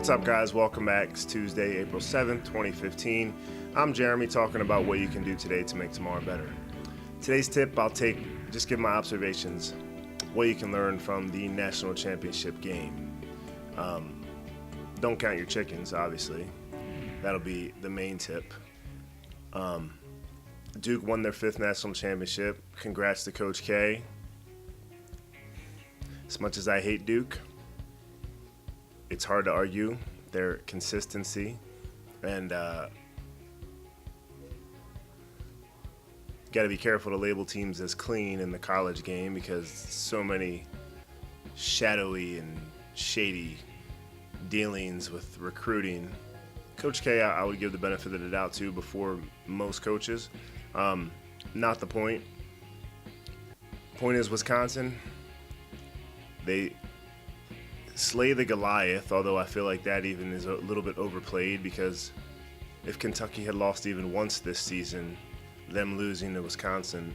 What's up, guys? Welcome back. It's Tuesday, April 7th, 2015. I'm Jeremy, talking about what you can do today to make tomorrow better. Today's tip, just give my observations, what you can learn from the national championship game. Don't count your chickens, obviously. That'll be the main tip. Duke won their 5th national championship. Congrats to Coach K. As much as I hate Duke, it's hard to argue their consistency, and got to be careful to label teams as clean in the college game because so many shadowy and shady dealings with recruiting. Coach K, I would give the benefit of the doubt to before most coaches. Not the point. Point is, Wisconsin, they slay the Goliath, although I feel like that even is a little bit overplayed, because if Kentucky had lost even once this season, them losing to Wisconsin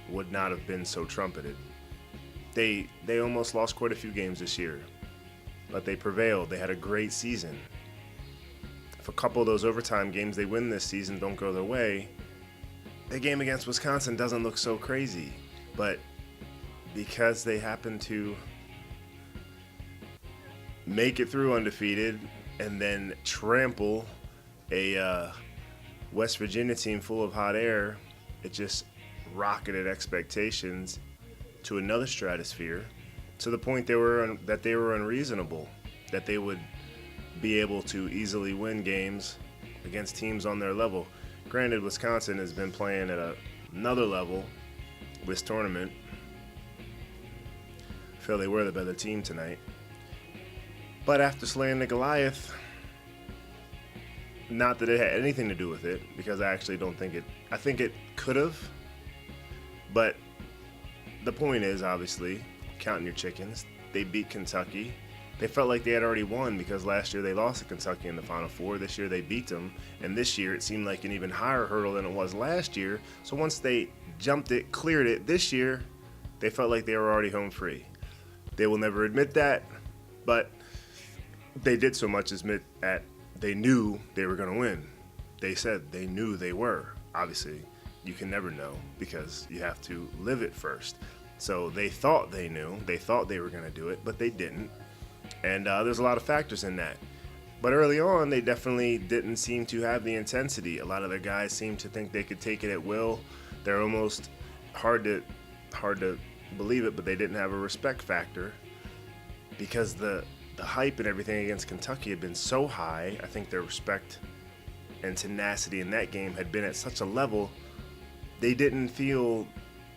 would not have been so trumpeted. They almost lost quite a few games this year, but they prevailed. They had a great season. If a couple of those overtime games they win this season don't go their way, the game against Wisconsin doesn't look so crazy. But because they happen to make it through undefeated and then trample a West Virginia team full of hot air, it just rocketed expectations to another stratosphere, to the point that they were unreasonable, that they would be able to easily win games against teams on their level. Granted, Wisconsin has been playing at another level this tournament. I feel they were the better team tonight. But after slaying the Goliath, not that it had anything to do with it, because I actually don't think I think it could have. But the point is, obviously, counting your chickens, they beat Kentucky. They felt like they had already won because last year they lost to Kentucky in the Final Four. This year they beat them. And this year it seemed like an even higher hurdle than it was last year. So once they jumped it, cleared it this year, they felt like they were already home free. They will never admit that, but they did so much as admit that they knew they were going to win. They said they knew they were. Obviously, you can never know because you have to live it first. So they thought they knew. They thought they were going to do it, but they didn't. And there's a lot of factors in that. But early on, they definitely didn't seem to have the intensity. A lot of their guys seemed to think they could take it at will. They're almost hard to believe it, but they didn't have a respect factor because the hype and everything against Kentucky had been so high. I think their respect and tenacity in that game had been at such a level, they didn't feel,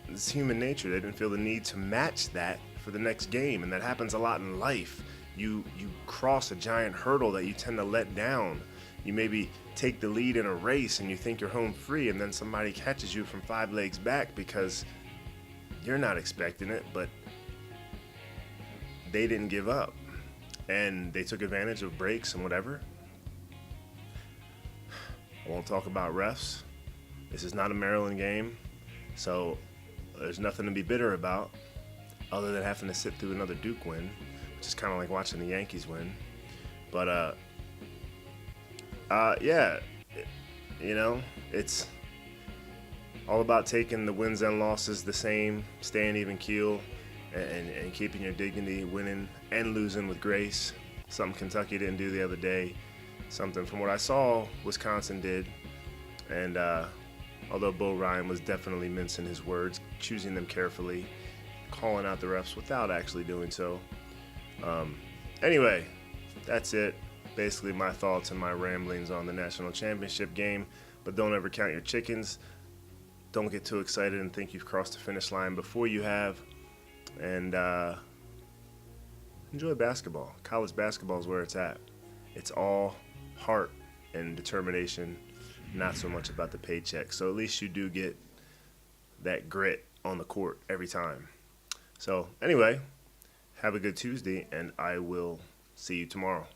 it's human nature, they didn't feel the need to match that for the next game. And that happens a lot in life. You cross a giant hurdle that you tend to let down. You maybe take the lead in a race and you think you're home free, and then somebody catches you from 5 legs back because you're not expecting it, but they didn't give up. And they took advantage of breaks and whatever. I won't talk about refs. This is not a Maryland game, so there's nothing to be bitter about other than having to sit through another Duke win, which is kind of like watching the Yankees win. But, yeah, it's all about taking the wins and losses the same, staying even keel, and keeping your dignity, winning and losing with grace. Something Kentucky didn't do the other day. Something, from what I saw, Wisconsin did. And although Bo Ryan was definitely mincing his words, choosing them carefully, calling out the refs without actually doing so. Anyway, that's it. Basically my thoughts and my ramblings on the national championship game. But don't ever count your chickens. Don't get too excited and think you've crossed the finish line before you have. And enjoy basketball. College basketball is where it's at. It's all heart and determination, not so much about the paycheck. So at least you do get that grit on the court every time. So anyway, have a good Tuesday, and I will see you tomorrow.